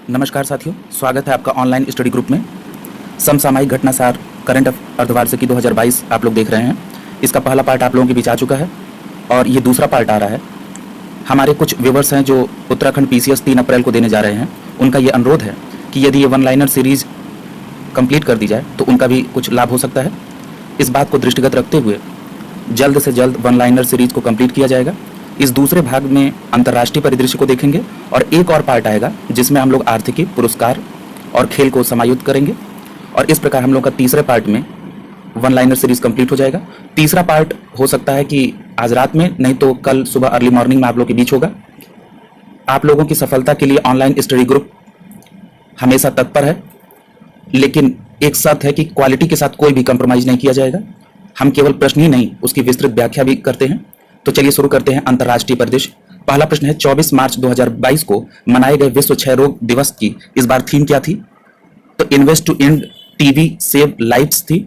नमस्कार साथियों, स्वागत है आपका ऑनलाइन स्टडी ग्रुप में। समसामयिक घटनासार करंट अर्धवार्षिकी 2022 आप लोग देख रहे हैं। इसका पहला पार्ट आप लोगों के बीच आ चुका है और ये दूसरा पार्ट आ रहा है। हमारे कुछ व्यूवर्स हैं जो उत्तराखंड पीसीएस 3 अप्रैल को देने जा रहे हैं। उनका ये अनुरोध है कि यदि ये वन लाइनर सीरीज कंप्लीट कर दी जाए तो उनका भी कुछ लाभ हो सकता है। इस बात को दृष्टिगत रखते हुए जल्द से जल्द वन लाइनर सीरीज को कंप्लीट किया जाएगा। इस दूसरे भाग में अंतर्राष्ट्रीय परिदृश्य को देखेंगे और एक और पार्ट आएगा जिसमें हम लोग आर्थिकी, पुरस्कार और खेल को समायुक्त करेंगे और इस प्रकार हम लोग का तीसरे पार्ट में वन लाइनर सीरीज कंप्लीट हो जाएगा। तीसरा पार्ट हो सकता है कि आज रात में, नहीं तो कल सुबह अर्ली मॉर्निंग में आप लोग के बीच होगा। आप लोगों की सफलता के लिए ऑनलाइन स्टडी ग्रुप हमेशा तत्पर है, लेकिन एक शर्त है कि क्वालिटी के साथ कोई भी कंप्रोमाइज नहीं किया जाएगा। हम केवल प्रश्न ही नहीं, उसकी विस्तृत व्याख्या भी करते हैं। तो चलिए शुरू करते हैं अंतर्राष्ट्रीय परिदृश्य। पहला प्रश्न है, 24 मार्च 2022 को मनाए गए विश्व क्षय रोग दिवस की इस बार थीम क्या थी? तो invest to end TB save lives थी।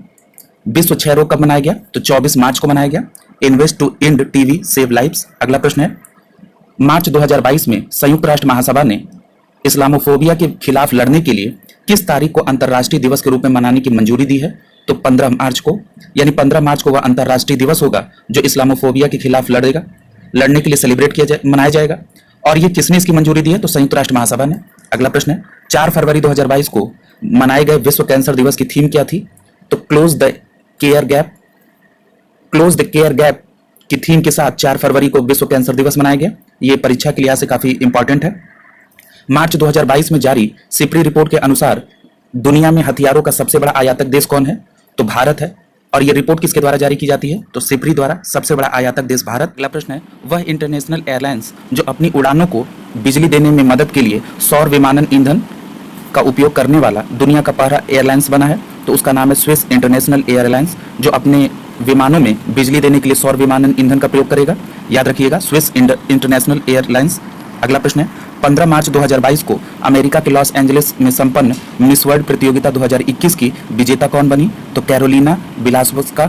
विश्व क्षय रोग कब मनाया गया? तो 24 मार्च को मनाया गया। Invest to end TB save lives. अगला प्रश्न है, मार्च 2022 में संयुक्त राष्ट्र महासभा ने इस्लामोफोबिया के खिलाफ लड़ने के लिए किस तारीख को अंतर्राष्ट्रीय दिवस के रूप में मनाने की मंजूरी दी है? तो 15 मार्च को, यानी 15 मार्च को वह अंतर्राष्ट्रीय दिवस होगा जो इस्लामोफोबिया के खिलाफ लड़ने के लिए सेलिब्रेट मनाया जाएगा। और ये किसने इसकी मंजूरी दी है? तो संयुक्त राष्ट्र महासभा ने। अगला प्रश्न है, 4 फरवरी 2022 को मनाए गए विश्व कैंसर दिवस की थीम क्या थी? तो क्लोज द केयर गैप की थीम के साथ 4 फरवरी को विश्व कैंसर दिवस मनाया गया। ये परीक्षा के लिहाज से काफी इंपॉर्टेंट है। मार्च 2022 में जारी सिपरी रिपोर्ट के अनुसार दुनिया में हथियारों का सबसे बड़ा आयातक देश कौन है? तो भारत है। और यह रिपोर्ट किसके द्वारा जारी की जाती है? तो सिपरी द्वारा। सबसे बड़ा आयातक देश भारत। अगला प्रश्न है, वह इंटरनेशनल एयरलाइंस जो अपनी उड़ानों को बिजली देने में मदद के लिए सौर विमानन ईंधन का उपयोग करने वाला दुनिया का पहला एयरलाइंस बना है। तो उसका नाम है स्विस इंटरनेशनल एयरलाइंस, जो अपने विमानों में बिजली देने के लिए सौर विमानन ईंधन का प्रयोग करेगा। याद रखिएगा, स्विस इंटरनेशनल एयरलाइंस। अगला प्रश्न है, 15 मार्च 2022 को अमेरिका के लॉस एंजलिस में संपन्न मिस वर्ल्ड प्रतियोगिता 2021 की विजेता कौन बनी? तो कैरोलिना बिलावस्का।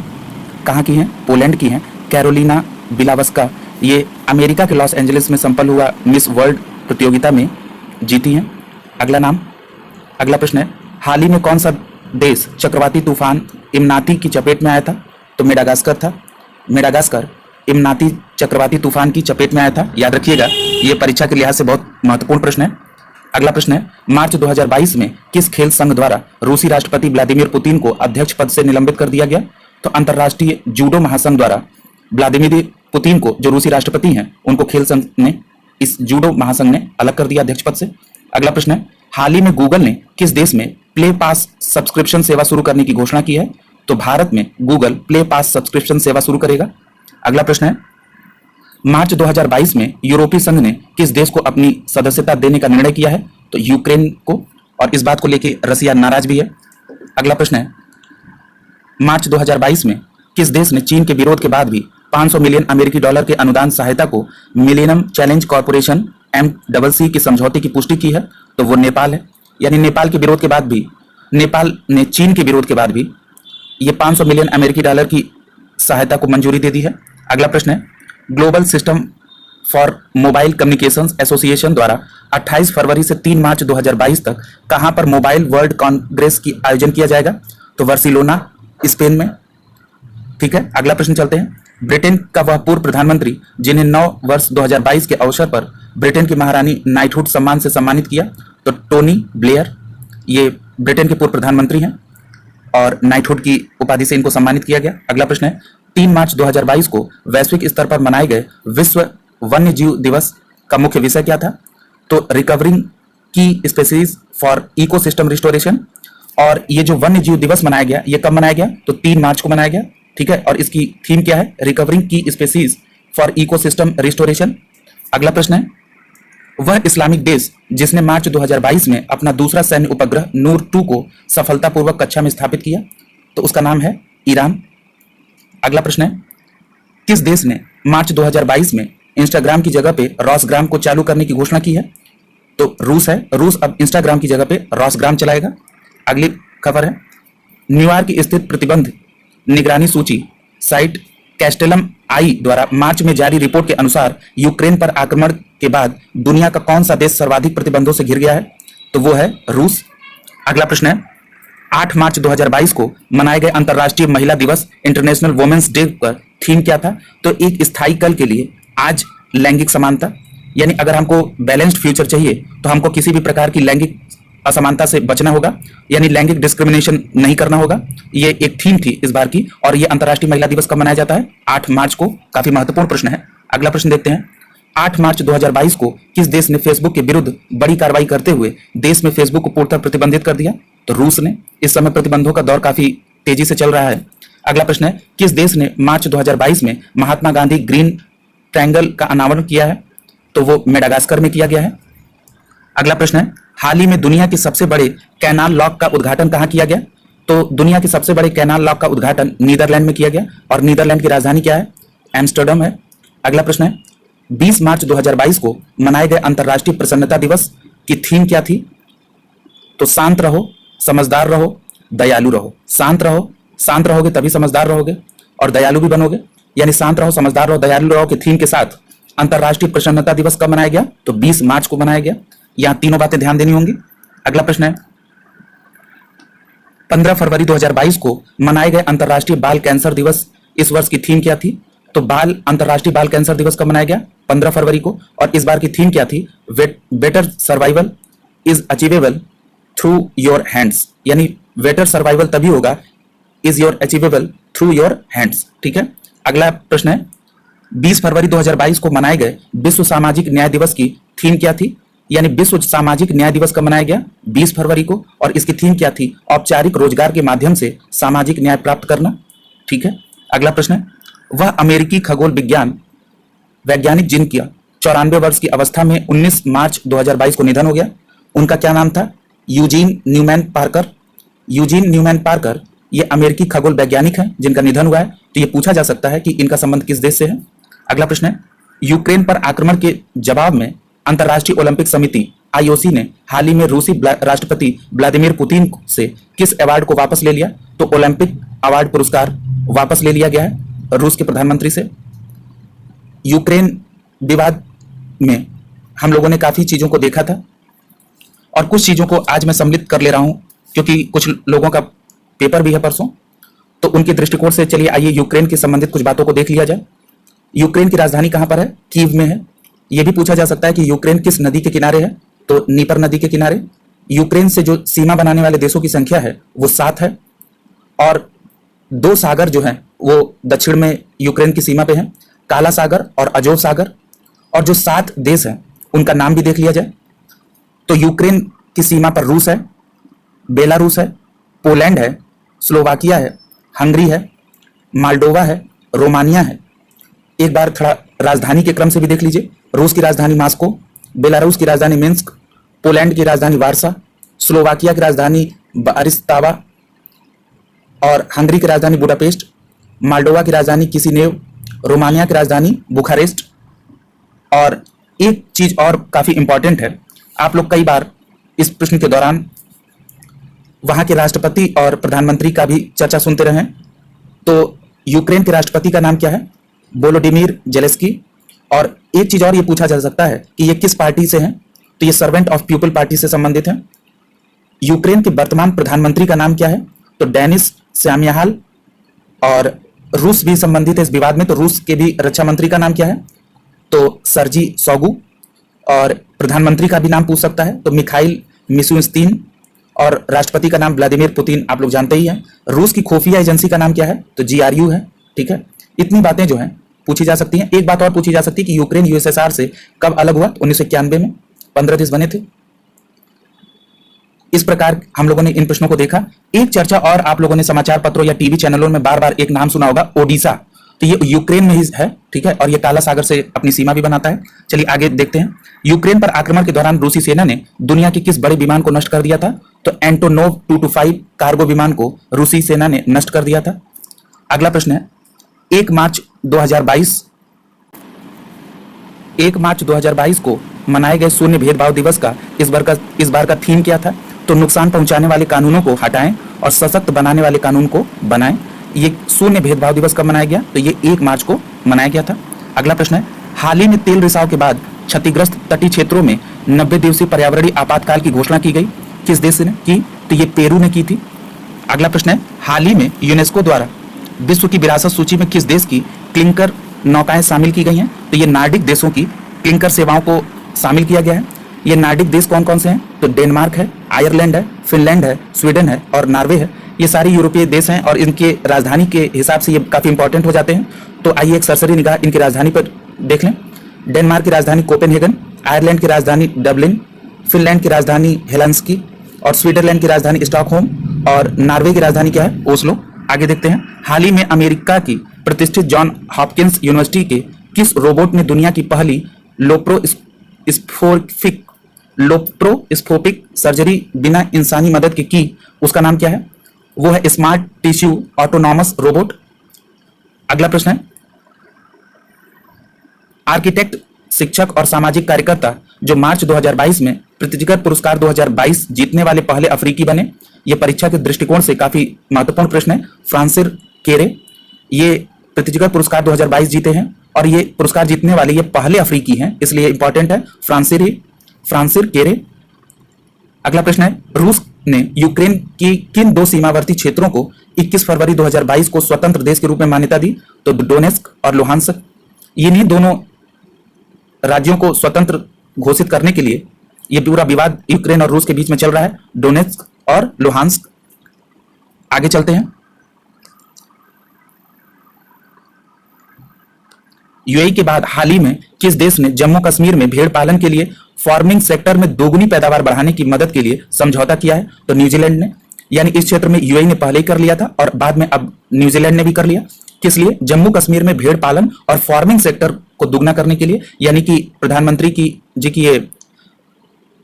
कहाँ की हैं? पोलैंड की हैं। कैरोलिना बिलावस्का ये अमेरिका के लॉस एंजलिस में संपन्न हुआ मिस वर्ल्ड प्रतियोगिता में जीती हैं। अगला प्रश्न है, हाल ही में कौन सा देश चक्रवाती तूफान इमनाती की चपेट में आया था? तो मेडागास्कर था। मेडागास्कर इमनाती चक्रवाती तूफान की चपेट में आया था। याद रखिएगा, यह परीक्षा के लिहाज से बहुत महत्वपूर्ण प्रश्न है। अगला प्रश्न है, मार्च 2022 में किस खेल संघ द्वारा रूसी राष्ट्रपति व्लादिमीर पुतिन को अध्यक्ष पद से निलंबित कर दिया गया? तो अंतर्राष्ट्रीय जूडो महासंघ द्वारा व्लादिमीर पुतिन को, जो रूसी राष्ट्रपति हैं, उनको खेल संघ ने, इस जूडो महासंघ ने अलग कर दिया अध्यक्ष पद से। अगला प्रश्न है, हाल ही में गूगल ने किस देश में प्ले पास सब्सक्रिप्शन सेवा शुरू करने की घोषणा की है? तो भारत में गूगल प्ले पास सब्सक्रिप्शन सेवा शुरू करेगा। अगला प्रश्न है, मार्च 2022 में यूरोपीय संघ ने किस देश को अपनी सदस्यता देने का निर्णय किया है? तो यूक्रेन को, और इस बात को लेकर रसिया नाराज भी है। अगला प्रश्न है, मार्च 2022 में किस देश ने चीन के विरोध के बाद भी 500 मिलियन अमेरिकी डॉलर के अनुदान सहायता को मिलेनियम चैलेंज कॉर्पोरेशन MCC के समझौते की पुष्टि की है? तो वो नेपाल है। यानी नेपाल के विरोध के बाद भी, नेपाल ने चीन के विरोध के बाद भी ये 500 मिलियन अमेरिकी डॉलर की सहायता को मंजूरी दे दी है। अगला प्रश्न है, global system for mobile communications association द्वारा 28 फरवरी से 3 मार्च 2022 तक कहां पर मोबाइल वर्ल्ड कांग्रेस की आयोजन किया जाएगा? तो बार्सिलोना, स्पेन में। ठीक है, अगला प्रश्न चलते हैं, ब्रिटेन का वह पूर्व प्रधानमंत्री जिन्हें 9 वर्ष 2022 के अवसर पर ब्रिटेन की महारानी नाइटहुड सम्मान से सम्मानित किया? तो टोनी ब्लेयर, ये ब्रिटेन के पूर्व प्रधानमंत्री हैं और नाइटहुड की उपाधि से इनको सम्मानित किया गया। अगला प्रश्न है, 3 मार्च 2022 को वैश्विक स्तर पर मनाए गए विश्व वन्य जीव दिवस का मुख्य विषय क्या था? तो रिकवरिंग की स्पीशीज फॉर इकोसिस्टम रिस्टोरेशन। और ये जो वन्य जीव दिवस मनाया गया, ये कब मनाया गया? तो 3 मार्च को मनाया गया। ठीक है, और इसकी थीम क्या है? रिकवरिंग की स्पीशीज फॉर इकोसिस्टम रिस्टोरेशन। अगला प्रश्न है, वह इस्लामिक देश जिसने मार्च 2022 में अपना दूसरा सैन्य उपग्रह नूर 2 को सफलतापूर्वक कक्षा में स्थापित किया? तो उसका नाम है ईरान। अगला प्रश्न है, किस देश ने मार्च 2022 में इंस्टाग्राम की जगह पे रॉसग्राम को चालू करने की घोषणा की है? तो रूस है। रूस अब इंस्टाग्राम की जगह पे रॉसग्राम चलाएगा। अगली खबर है, न्यूयॉर्क स्थित प्रतिबंध निगरानी सूची साइट कैस्टेलम आई द्वारा मार्च में जारी रिपोर्ट के अनुसार यूक्रेन पर आक्रमण के बाद दुनिया का कौन सा देश सर्वाधिक प्रतिबंधों से घिर गया है? तो वो है रूस। अगला प्रश्न है 8 मार्च 2022 को मनाए गए अंतर्राष्ट्रीय महिला दिवस इंटरनेशनल वुमेन्स डे पर थीम क्या था? तो एक स्थायी कल के लिए आज लैंगिक समानता, यानी अगर हमको बैलेंस्ड फ्यूचर चाहिए तो हमको किसी भी प्रकार की लैंगिक असमानता से बचना होगा, यानी लैंगिक डिस्क्रिमिनेशन नहीं करना होगा। ये एक थीम थी इस बार की। और ये अंतर्राष्ट्रीय महिला दिवस कब मनाया जाता है? 8 मार्च को। काफी महत्वपूर्ण प्रश्न है। अगला प्रश्न देखते हैं 8 मार्च 2022 को किस देश ने फेसबुक के विरुद्ध बड़ी कार्रवाई करते हुए देश में फेसबुक को पूर्णतः प्रतिबंधित कर दिया? तो रूस ने। इस समय प्रतिबंधों का दौर काफी तेजी से चल रहा है। अगला प्रश्न है किस देश ने मार्च 2022 में महात्मा गांधी ग्रीन ट्रायंगल का अनावरण किया है? तो वो मेडागास्कर में किया गया है। अगला प्रश्न है हाल ही में दुनिया के सबसे बड़े कैनाल लॉक का उद्घाटन कहाँ किया गया? तो दुनिया के सबसे बड़े कैनाल लॉक का उद्घाटन नीदरलैंड में किया गया। और नीदरलैंड की राजधानी क्या है? एम्स्टर्डम है। अगला प्रश्न है 20 मार्च 2022 को मनाए गए अंतर्राष्ट्रीय प्रसन्नता दिवस की थीम क्या थी? तो शांत रहो, समझदार रहो, दयालु रहो। शांत रहो, शांत रहोगे तभी समझदार रहोगे और दयालु भी बनोगे। यानी शांत रहो, समझदार रहो, दयालु रहो के थीम के साथ अंतर्राष्ट्रीय प्रसन्नता दिवस कब मनाया गया? तो 20 मार्च को मनाया गया। यहां तीनों बातें ध्यान देनी होंगी। अगला प्रश्न है 15 फरवरी 2022 को मनाए गए अंतर्राष्ट्रीय बाल कैंसर दिवस इस वर्ष की थीम क्या थी? तो अंतर्राष्ट्रीय बाल कैंसर दिवस कब मनाया गया? 15 फरवरी को। और इस बार की थीम क्या थी? Better survival is achievable through your hands, यानी बेटर सर्वाइवल तभी होगा is your achievable through your hands. ठीक है। अगला प्रश्न है 20 फरवरी 2022 को मनाए गए विश्व सामाजिक न्याय दिवस की थीम क्या थी? यानी विश्व सामाजिक न्याय दिवस कब मनाया गया? 20 फरवरी को। और इसकी थीम क्या थी? औपचारिक रोजगार के माध्यम से सामाजिक न्याय प्राप्त करना। ठीक है। अगला प्रश्न है वह अमेरिकी खगोल विज्ञान वैज्ञानिक जिनका 94 वर्ष की अवस्था में 19 मार्च 2022 को निधन हो गया, उनका क्या नाम था? Eugene Newman Parker. Eugene Newman Parker ये अमेरिकी खगोल वैज्ञानिक हैं जिनका निधन हुआ है। तो ये पूछा जा सकता है कि इनका संबंध किस देश से है। अगला प्रश्न है यूक्रेन पर आक्रमण के जवाब में अंतर्राष्ट्रीय ओलंपिक समिति आईओसी ने हाल ही में रूसी राष्ट्रपति व्लादिमीर पुतिन से किस अवार्ड को वापस ले लिया? तो ओलंपिक अवार्ड पुरस्कार वापस ले लिया गया है रूस के प्रधानमंत्री से। यूक्रेन विवाद में हम लोगों ने काफी चीजों को देखा था और कुछ चीजों को आज मैं सम्मिलित कर ले रहा हूं क्योंकि कुछ लोगों का पेपर भी है परसों। तो उनके दृष्टिकोण से चलिए आइए यूक्रेन के संबंधित कुछ बातों को देख लिया जाए। यूक्रेन की राजधानी कहां पर है? कीव में है। यह भी पूछा जा सकता है कि यूक्रेन किस नदी के किनारे है? तो नीपर नदी के किनारे। यूक्रेन से जो सीमा बनाने वाले देशों की संख्या है वो 7 है और 2 सागर जो हैं वो दक्षिण में यूक्रेन की सीमा पे हैं, काला सागर और अजोव सागर। और जो 7 देश हैं उनका नाम भी देख लिया जाए। तो यूक्रेन की सीमा पर रूस है, बेलारूस है, पोलैंड है, स्लोवाकिया है, हंगरी है, माल्डोवा है, रोमानिया है। एक बार थोड़ा राजधानी के क्रम से भी देख लीजिए। रूस की राजधानी मास्को, बेलारूस की राजधानी मिन्स्क, पोलैंड की राजधानी वारसा, स्लोवाकिया की राजधानी ब्रातिस्लावा और हंगरी की राजधानी बुडापेस्ट, माल्डोवा की राजधानी किसिनेव, रोमानिया की राजधानी बुखारेस्ट। और एक चीज और काफी इंपॉर्टेंट है, आप लोग कई बार इस प्रश्न के दौरान वहां के राष्ट्रपति और प्रधानमंत्री का भी चर्चा सुनते रहे। तो यूक्रेन के राष्ट्रपति का नाम क्या है? Volodymyr Zelensky. और एक चीज और ये पूछा जा सकता है कि ये किस पार्टी से हैं? तो ये सर्वेंट ऑफ पीपल पार्टी से संबंधित हैं। यूक्रेन के वर्तमान प्रधानमंत्री का नाम क्या है? तो डेनिस श्यामयाल। और रूस भी संबंधित है इस विवाद में। तो रूस के भी रक्षा मंत्री का नाम क्या है? तो सर्जी शोइगु। और प्रधानमंत्री का भी नाम पूछ सकता है तो मिखाइल मिशुस्तिन। और राष्ट्रपति का नाम व्लादिमीर पुतिन आप लोग जानते ही हैं। रूस की खुफिया एजेंसी का नाम क्या है? तो GRU है। ठीक है। इतनी बातें जो हैं पूछी जा सकती हैं। एक बात और पूछी जा सकती है कि यूक्रेन USSR से कब अलग हुआ? 1991 में 15 देश बने थे। इस प्रकार हम लोगों ने इन प्रश्नों को देखा। एक चर्चा और आप लोगों ने समाचार पत्रों या टीवी चैनलों में बार बार एक नाम सुना होगा, ओडिशा। तो ये यूक्रेन में ही है। ठीक है। और ये काला सागर से अपनी सीमा भी बनाता है। चलिए आगे देखते हैं। यूक्रेन पर आक्रमण के दौरान रूसी सेना ने दुनिया के किस बड़े विमान को नष्ट कर दिया था? तो एंटोनोव 225 कार्गो विमान को रूसी सेना ने नष्ट कर दिया था। अगला प्रश्न है 1 मार्च 2022 को मनाए गए शून्य भेदभाव दिवस का इस बार का थीम क्या था? तो नुकसान पहुंचाने वाले कानूनों को हटाएं और सशक्त बनाने वाले कानून को बनाएं। ये शून्य भेदभाव दिवस कब मनाया गया? तो ये 1 मार्च को मनाया गया था। अगला प्रश्न है हाल ही में तेल रिसाव के बाद क्षतिग्रस्त तटीय क्षेत्रों में 90 दिवसीय पर्यावरणीय आपातकाल की घोषणा की गई? किस देश ने की? तो ये पेरू ने की थी। अगला प्रश्न है, हाल ही में यूनेस्को द्वारा विश्व की विरासत सूची में किस देश की क्लिंकर नौकाएं शामिल की गई हैं? तो ये नार्डिक देशों की क्लिंकर सेवाओं को शामिल किया गया है। ये नार्डिक देश कौन कौन से हैं? तो डेनमार्क है, आयरलैंड है, फिनलैंड है, स्वीडन है और नॉर्वे है। ये सारी यूरोपीय देश हैं और इनके राजधानी के हिसाब से ये काफी इंपॉर्टेंट हो जाते हैं। तो आइए एक सरसरी निगाह इनकी राजधानी पर देख लें। डेनमार्क की राजधानी कोपेनहेगन, आयरलैंड की राजधानी डबलिन, फिनलैंड की राजधानी हेलसिंकी और स्विट्जरलैंड की राजधानी स्टॉकहोम और नॉर्वे की राजधानी क्या है? ओस्लो। आगे देखते हैं, हाल ही में अमेरिका की प्रतिष्ठित जॉन हॉपकिंस यूनिवर्सिटी के किस रोबोट ने दुनिया की पहली लोप्रोस्कोपिक सर्जरी बिना इंसानी मदद के की? उसका नाम क्या है? वो है स्मार्ट टिश्यू ऑटोनॉमस रोबोट। अगला प्रश्न है, आर्किटेक्ट, शिक्षक और सामाजिक कार्यकर्ता जो मार्च 2022 में प्रित्जकर पुरस्कार 2022 जीतने वाले पहले अफ्रीकी बने। ये परीक्षा के दृष्टिकोण से काफी महत्वपूर्ण प्रश्न है। फ्रांसिस केरे ये प्रित्जकर पुरस्कार 2022 जीते हैं और ये पुरस्कार जीतने वाले ये पहले अफ्रीकी हैं, इसलिए इंपॉर्टेंट है फ्रांसिस केरे। अगला प्रश्न है, रूस ने यूक्रेन की किन दो सीमावर्ती क्षेत्रों को 21 फरवरी 2022 को स्वतंत्र देश के रूप में मान्यता दी? तो डोनेस्क और लुहांस्क। इन्हीं दोनों राज्यों को स्वतंत्र घोषित करने के लिए ये पूरा विवाद यूक्रेन और रूस के बीच में चल रहा है, डोनेस्क और लुहांस्क। आगे चलते हैं, यूएई के बाद हाल ही में किस देश ने जम्मू कश्मीर में भेड़ पालन के लिए फार्मिंग सेक्टर में दोगुनी पैदावार बढ़ाने की मदद के लिए समझौता किया है? तो न्यूजीलैंड ने। यानी इस क्षेत्र में यूएई ने पहले ही कर लिया था और बाद में अब न्यूजीलैंड ने भी कर लिया। किस लिए? जम्मू कश्मीर में भेड़ पालन और फार्मिंग सेक्टर को दुगना करने के लिए। यानी कि प्रधानमंत्री जी की ये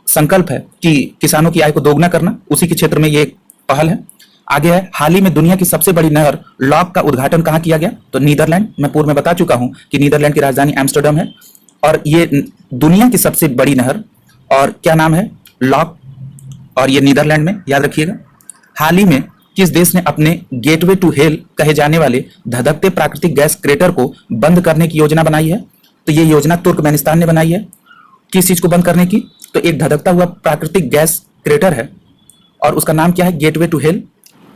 संकल्प है कि किसानों की आय को दोगुना करना, उसी के क्षेत्र में ये पहल है। आगे है, हाल ही में दुनिया की सबसे बड़ी नहर लॉक का उद्घाटन कहां किया गया? तो नीदरलैंड। मैं पूर्व में बता चुका हूं कि नीदरलैंड की राजधानी एम्स्टर्डम है और ये दुनिया की सबसे बड़ी नहर, और क्या नाम है? लॉक, और ये नीदरलैंड में, याद रखिएगा। हाल ही में किस देश ने अपने गेटवे टू हेल कहे जाने वाले धधकते प्राकृतिक गैस क्रेटर को बंद करने की योजना बनाई है? तो ये योजना तुर्कमेनिस्तान ने बनाई है। किस चीज को बंद करने की? तो एक धधकता हुआ प्राकृतिक गैस क्रेटर है और उसका नाम क्या है? Gateway to hell.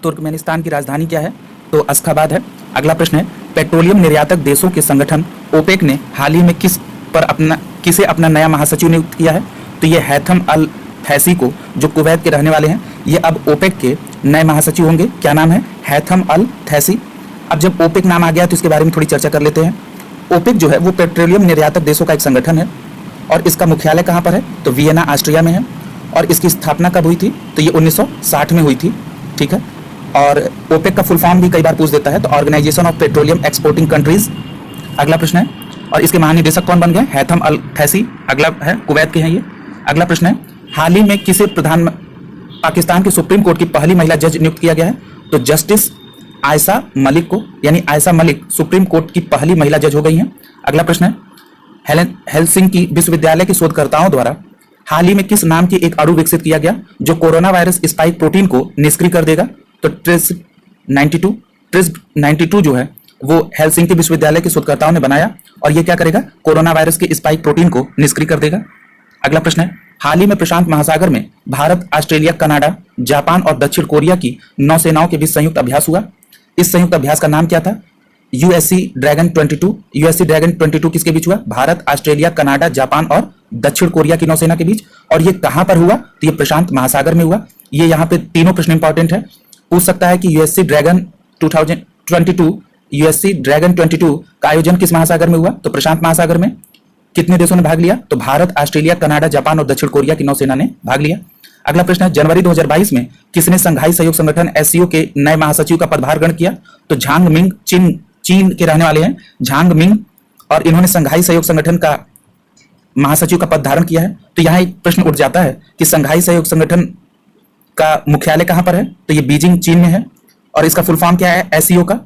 तुर्कमेनिस्तान की राजधानी क्या है? तो अश्खाबाद है। अगला प्रश्न है, पेट्रोलियम निर्यातक देशों के संगठन ओपेक ने हाल ही में किसे अपना नया महासचिव नियुक्त किया है? तो ये हैथम अल थैसी को, जो कुवैत के रहने वाले हैं, ये अब ओपेक के नए महासचिव होंगे। क्या नाम है? हैथम अल थैसी। अब जब ओपेक नाम आ गया तो इसके बारे में थोड़ी चर्चा कर लेते हैं। ओपेक जो है वो पेट्रोलियम निर्यातक देशों का एक संगठन है और इसका मुख्यालय कहाँ पर है? तो वियना, ऑस्ट्रिया में है। और इसकी स्थापना कब हुई थी? तो ये 1960 में हुई थी। ठीक है। और ओपेक का फुल फॉर्म भी कई बार पूछ देता है, तो organisation of petroleum exporting countries. अगला प्रश्न है, और इसके महानिदेशक कौन बन गए? हैथम अल थैसी। अगला है, कुवैत के हैं ये। अगला प्रश्न है, हाल ही में किसे पाकिस्तान के सुप्रीम कोर्ट की पहली महिला जज नियुक्त किया गया है? तो जस्टिस आयशा मलिक को, यानी आयशा मलिक सुप्रीम कोर्ट की पहली महिला जज हो गई हैं। अगला प्रश्न है, हेलसिंकी विश्वविद्यालय के शोधकर्ताओं द्वारा हाल ही में किस नाम की एक अणु विकसित किया गया जो कोरोना वायरस स्पाइक प्रोटीन को निष्क्रिय कर देगा? तो ट्रिज 92 जो है वो हेलसिंकी विश्वविद्यालय के शोधकर्ताओं ने बनाया और ये क्या करेगा? कोरोना वायरस के स्पाइक प्रोटीन को निष्क्रिय कर देगा। अगला प्रश्न है, हाल ही में प्रशांत महासागर में भारत, ऑस्ट्रेलिया, कनाडा, जापान और दक्षिण कोरिया की नौसेनाओं के बीच संयुक्त अभ्यास हुआ। इस संयुक्त अभ्यास का नाम क्या था? USC dragon 22। यूएससी ड्रैगन 22 किसके बीच हुआ? भारत, ऑस्ट्रेलिया, कनाडा, जापान और दक्षिण कोरिया की नौसेना के बीच। और ये कहां पर हुआ? तो ये प्रशांत महासागर में हुआ। ये यहाँ पे तीनों प्रश्न इंपॉर्टेंट है। पूछ सकता है कि यूएससी ड्रैगन 22 का आयोजन किस महासागर में हुआ? तो प्रशांत महासागर में। कितने देशों ने भाग लिया? तो भारत, ऑस्ट्रेलिया, कनाडा, जापान और दक्षिण कोरिया की नौसेना ने भाग लिया। अगला प्रश्न है, जनवरी 2022 में किसने संघाई सहयोग संगठन एससीओ के नए महासचिव का पदभार ग्रहण किया? तो झांग मिंग, चीन के रहने वाले हैं झांग मिंग, और इन्होंने संघाई सहयोग संगठन का महासचिव का पद धारण किया है। तो यहाँ एक प्रश्न उठ जाता है कि संघाई सहयोग संगठन का मुख्यालय कहां पर है? तो ये बीजिंग, चीन में है। और इसका फुल फॉर्म क्या है एससीओ का?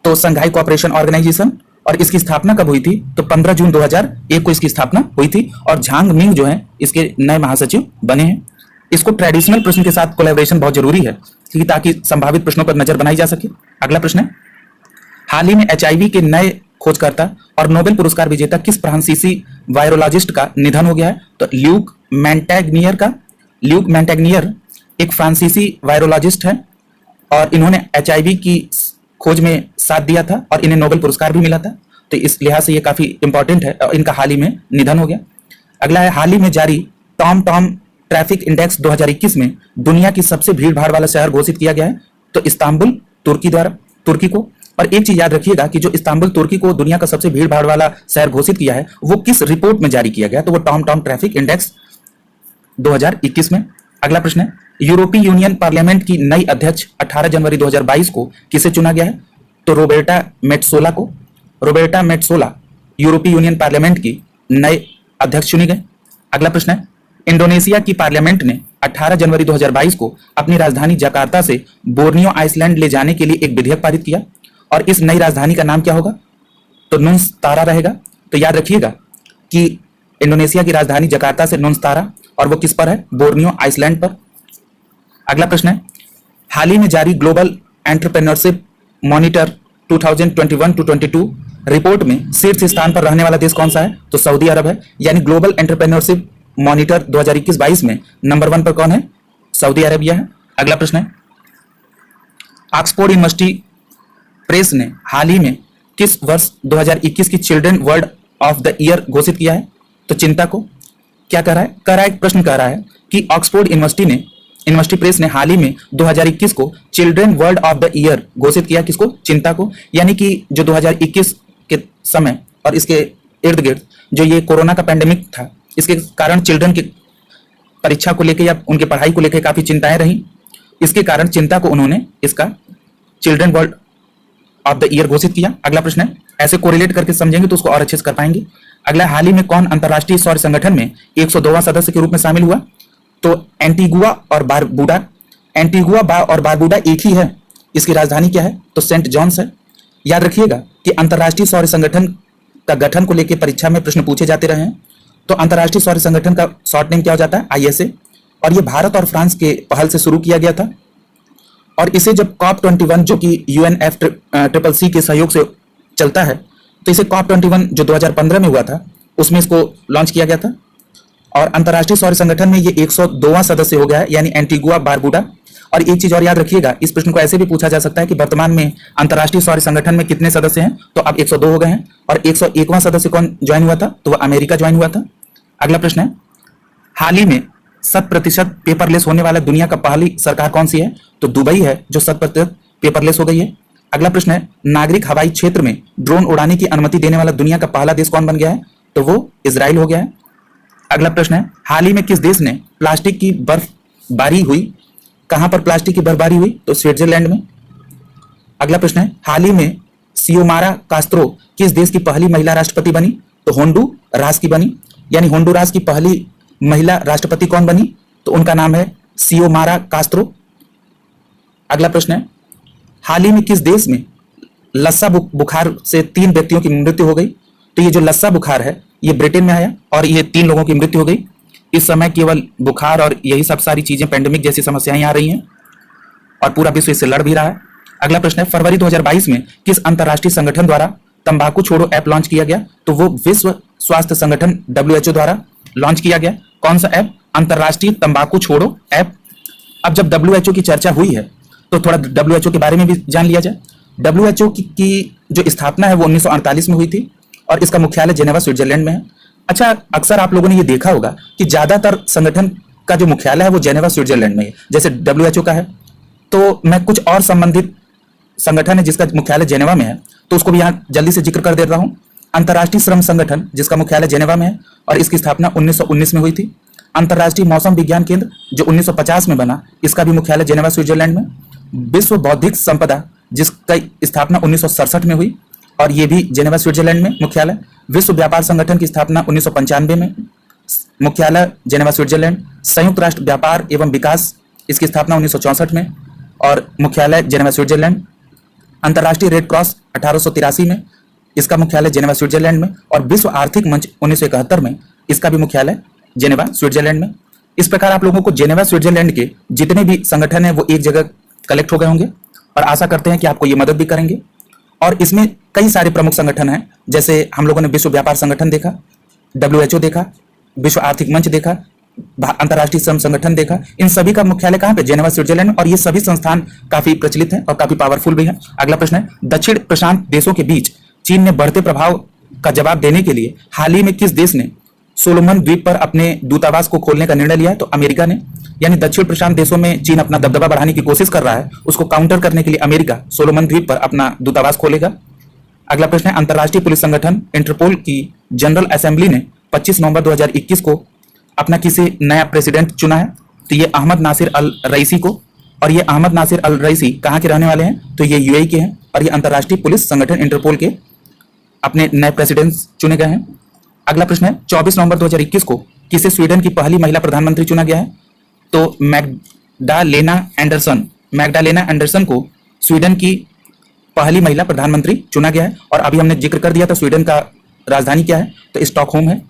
तो संघाई कोऑपरेशन ऑर्गेनाइजेशन। और इसकी स्थापना कब हुई थी? तो 15 जून 2001 को इसकी स्थापना हुई थी और झांग मिंग जो है इसके नए महासचिव बने हैं। इसको ट्रेडिशनल प्रश्न के साथ कोलैबोरेशन बहुत जरूरी है ताकि संभावित प्रश्नों पर नजर बनाई जा सके। अगला प्रश्न है, हाल ही में एचआईवी के नए खोजकर्ता और नोबेल पुरस्कार विजेता किस फ्रांसीसी वायरोलॉजिस्ट का निधन हो गया है? तो ल्यूक मैंटेग्नियर एक फ्रांसीसी वायरोलॉजिस्ट है और इन्होंने एचआईवी की खोज में साथ दिया था और इन्हें नोबेल पुरस्कार भी मिला था। तो इस लिहाज से ये काफी इंपॉर्टेंट है और इनका हाल ही में निधन हो गया। अगला है, हाल ही में जारी टॉम ट्रैफिक इंडेक्स 2021 में दुनिया की सबसे भीड़ भाड़ वाला शहर घोषित किया गया है। तो इस्तांबुल तुर्की को। और एक चीज याद रखिएगा कि जो इस्तांबुल तुर्की को दुनिया का सबसे भीड़ भाड़ वाला शहर घोषित किया है वो किस रिपोर्ट में जारी किया गया? तो वो टॉम ट्रैफिक इंडेक्स 2021 में। अगला प्रश्न है, यूरोपीय यूनियन पार्लियामेंट की नई अध्यक्ष 18 जनवरी 2022 को किसे चुना गया है? तो रोबर्टा मेट्सोला यूरोपीय यूनियन पार्लियामेंट की नए अध्यक्ष चुनी गए। अगला प्रश्न है, इंडोनेशिया की पार्लियामेंट ने 18 जनवरी 2022 को अपनी राजधानी जकार्ता से बोर्नियो आइसलैंड ले जाने के लिए एक विधेयक पारित किया और इस नई राजधानी का नाम क्या होगा? तो नुस्तारा रहेगा। तो याद रखिएगा कि इंडोनेशिया की राजधानी जकार्ता से नुस्तारा और वो किस पर है? बोर्नियो आइसलैंड पर। अगला प्रश्न है, हाल ही में जारी ग्लोबल एंटरप्रेन्योरशिप मॉनिटर 2021-22 रिपोर्ट में शीर्ष स्थान पर रहने वाला देश कौन सा है? तो सऊदी अरब है। यानी ग्लोबल एंटरप्रेन्योरशिप मॉनिटर 2021-22 में नंबर 1 पर कौन है? सऊदी अरेबिया है। अगला प्रश्न है, ऑक्सफोर्ड यूनिवर्सिटी प्रेस ने हाल ही में किस वर्ष 2021 की children world of the year घोषित किया है? तो चिंता को क्या कर रहा है? प्रश्न कह रहा है कि ऑक्सफोर्ड यूनिवर्सिटी प्रेस ने हाल ही में 2021 को children world of the year घोषित किया। किसको? चिंता को। यानी कि जो 2021 के समय और इसके इर्द गिर्द जो ये कोरोना का पेंडेमिक था, इसके कारण चिल्ड्रन की परीक्षा को लेकर या उनकी पढ़ाई को लेकर काफी चिंताएं रही। इसके कारण चिंता को उन्होंने इसका children world of the year घोषित किया। अगला प्रश्न है, ऐसे कोरिलेट करके समझेंगे तो उसको और अच्छे से कर पाएंगे। अगला, हाल ही में कौन अंतर्राष्ट्रीय सौर संगठन में 102वां सदस्य के रूप में शामिल हुआ? तो एंटीगुआ और बारबूडा एक ही है। इसकी राजधानी क्या है? तो सेंट जॉन्स है। याद रखिएगा कि अंतर्राष्ट्रीय सौर संगठन का गठन को लेकर परीक्षा में प्रश्न पूछे जाते रहे हैं। तो अंतर्राष्ट्रीय सौर संगठन का शॉर्ट नेम क्या हो जाता है? ISA। और ये भारत और फ्रांस के पहल से शुरू किया गया था और इसे जब COP21 जो कि UNFCCC के सहयोग से चलता है, तो इसे COP21 जो 2015 में हुआ था उसमें इसको लॉन्च किया गया था और अंतर्राष्ट्रीय सौर संगठन में ये 102वां सदस्य हो गया है, यानी एंटीगुआ बारबूडा। और एक चीज और याद रखिएगा, इस प्रश्न को ऐसे भी पूछा जा सकता है कि वर्तमान में अंतर्राष्ट्रीय सौर संगठन में कितने सदस्य हैं? तो अब 102 हो गए हैं। और 101वां सदस्य कौन ज्वाइन हुआ था? तो वह अमेरिका ज्वाइन हुआ था। अगला प्रश्न है, हाल ही में 100% पेपरलेस होने वाला दुनिया का पहली सरकार कौन सी है? तो दुबई है जो 100% पेपरलेस हो गई है। अगला प्रश्न है, नागरिक हवाई क्षेत्र में ड्रोन उड़ाने की अनुमति देने वाला दुनिया का पहला देश कौन बन गया है? तो वो इजराइल हो गया है। अगला प्रश्न है, हाल ही में किस देश ने प्लास्टिक की बर्फबारी हुई? कहां पर प्लास्टिक की बर्फबारी हुई? तो स्विट्जरलैंड में। अगला प्रश्न है, हाल ही में सियोमारा कास्त्रो किस देश की पहली महिला राष्ट्रपति बनी? तो होंडुरास की बनी। यानी होंडुरास की पहली महिला राष्ट्रपति कौन बनी? तो उनका नाम है सियोमारा कास्त्रो। अगला प्रश्न है, हाल ही में किस देश में लस्सा बुखार से 3 व्यक्तियों की मृत्यु हो गई? तो ये जो लस्सा बुखार है ये ब्रिटेन में आया और ये 3 लोगों की मृत्यु हो गई। इस समय केवल बुखार और यही सब सारी चीजें, पेंडेमिक जैसी समस्याएं आ रही हैं और पूरा विश्व इससे लड़ भी रहा है। अगला प्रश्न है, फरवरी 2022 में किस अंतर्राष्ट्रीय संगठन द्वारा तंबाकू छोड़ो ऐप लॉन्च किया गया? तो वो विश्व स्वास्थ्य संगठन WHO द्वारा लॉन्च किया गया। कौन सा ऐप? अंतर्राष्ट्रीय तंबाकू छोड़ो ऐप। अब जब WHO की चर्चा हुई है तो थोड़ा WHO के बारे में भी जान लिया जाए। WHO की जो स्थापना है वो 1948 में हुई थी और इसका मुख्यालय जेनेवा स्विट्जरलैंड में है। अच्छा, अक्सर आप लोगों ने ये देखा होगा कि ज्यादातर संगठन का जो मुख्यालय है वो जेनेवा स्विट्जरलैंड में है, जैसे WHO का है। तो मैं कुछ और संबंधित संगठन है जिसका मुख्यालय जेनेवा में है तो उसको भी यहाँ जल्दी से जिक्र कर दे रहा हूँ। अंतर्राष्ट्रीय श्रम संगठन जिसका मुख्यालय जेनेवा में है और इसकी स्थापना 1919 में हुई थी। अंतर्राष्ट्रीय मौसम विज्ञान केंद्र जो 1950 में बना, इसका भी मुख्यालय जेनेवा स्विट्जरलैंड में। विश्व बौद्धिक संपदा जिसका स्थापना 1967 में हुई और ये भी जेनेवा स्विट्जरलैंड में मुख्यालय। विश्व व्यापार संगठन की स्थापना 1995 में, मुख्यालय जेनेवा स्विट्जरलैंड। संयुक्त राष्ट्र व्यापार एवं विकास, इसकी स्थापना 1964 में और मुख्यालय जेनेवा स्विट्जरलैंड। अंतर्राष्ट्रीय रेड क्रॉस 1883 में, इसका मुख्यालय जेनेवा स्विट्जरलैंड में। और विश्व आर्थिक मंच 1971 में, इसका भी मुख्यालय जेनेवा स्विट्जरलैंड में। इस प्रकार आप लोगों को जेनेवा स्विट्जरलैंड के जितने भी संगठन हैं वो एक जगह कलेक्ट हो गए होंगे और आशा करते हैं कि आपको ये मदद भी करेंगे। और इसमें कई सारे प्रमुख संगठन हैं, जैसे हम लोगों ने विश्व व्यापार संगठन देखा, WHO देखा, विश्व आर्थिक मंच देखा, अंतर्राष्ट्रीय श्रम संगठन देखा। इन सभी का मुख्यालय कहाँ पे? जेनेवा, स्विट्जरलैंड में। और ये सभी संस्थान काफी प्रचलित हैं और काफी पावरफुल भी हैं। अगला प्रश्न है, दक्षिण प्रशांत देशों के बीच चीन ने बढ़ते प्रभाव का जवाब देने के लिए हाल ही में किस देश ने सोलोमन द्वीप पर अपने दूतावास को खोलने का निर्णय लिया है? तो अमेरिका ने। यानी दक्षिण प्रशांत देशों में चीन अपना दबदबा बढ़ाने की कोशिश कर रहा है, उसको काउंटर करने के लिए अमेरिका सोलोमन द्वीप पर अपना दूतावास खोलेगा। अगला प्रश्न है, अंतर्राष्ट्रीय पुलिस संगठन इंटरपोल की जनरल असेंबली ने 25 नवंबर 2021 को अपना किसी नया प्रेसिडेंट चुना है? तो ये अहमद नासिर अल रईसी को। और ये अहमद नासिर अल रईसी कहाँ के रहने वाले हैं? तो ये यूएई के हैं। और ये अंतर्राष्ट्रीय पुलिस संगठन इंटरपोल के अपने नए प्रेसिडेंट चुने गए हैं। अगला प्रश्न है, 24 नवंबर 2021 को किसे स्वीडन की पहली महिला प्रधानमंत्री चुना गया है? तो मैग्डालेना एंडरसन को स्वीडन की पहली महिला प्रधानमंत्री चुना गया है। और अभी हमने जिक्र कर दिया था स्वीडन का राजधानी क्या है? तो स्टॉकहोम है।